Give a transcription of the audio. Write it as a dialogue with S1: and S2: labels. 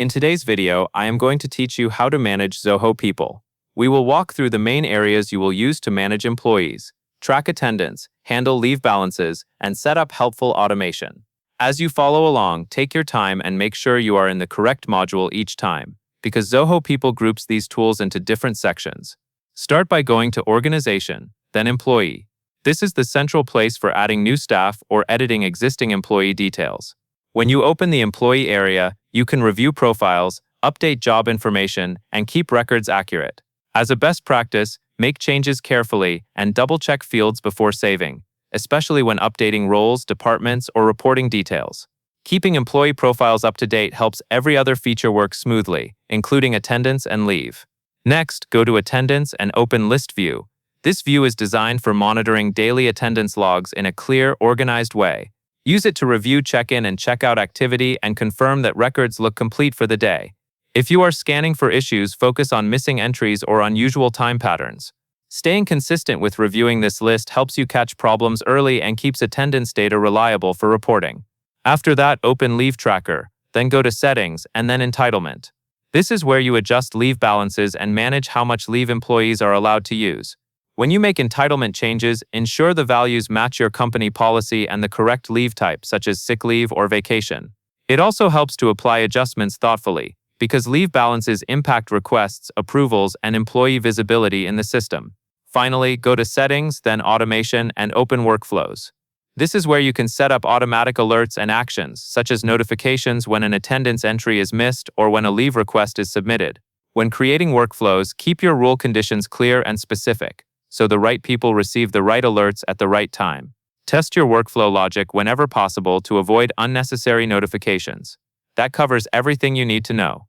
S1: In today's video, I am going to teach you how to manage Zoho people. We will walk through the main areas you will use to manage employees, track attendance, handle leave balances, and set up helpful automation. As you follow along, take your time and make sure you are in the correct module each time, because Zoho people groups these tools into different sections. Start by going to Organization, then Employee. This is the central place for adding new staff or editing existing employee details. When you open the employee area, you can review profiles, update job information, and keep records accurate. As a best practice, make changes carefully and double-check fields before saving, especially when updating roles, departments, or reporting details. Keeping employee profiles up to date helps every other feature work smoothly, including attendance and leave. Next, go to Attendance and open List View. This view is designed for monitoring daily attendance logs in a clear, organized way. Use it to review check-in and check-out activity and confirm that records look complete for the day. If you are scanning for issues, focus on missing entries or unusual time patterns. Staying consistent with reviewing this list helps you catch problems early and keeps attendance data reliable for reporting. After that, open Leave Tracker, then go to Settings and then Entitlement. This is where you adjust leave balances and manage how much leave employees are allowed to use. When you make entitlement changes, ensure the values match your company policy and the correct leave type, such as sick leave or vacation. It also helps to apply adjustments thoughtfully, because leave balances impact requests, approvals, and employee visibility in the system. Finally, go to Settings, then Automation, and open Workflows. This is where you can set up automatic alerts and actions, such as notifications when an attendance entry is missed or when a leave request is submitted. When creating workflows, keep your rule conditions clear and specific, so the right people receive the right alerts at the right time. Test your workflow logic whenever possible to avoid unnecessary notifications. That covers everything you need to know.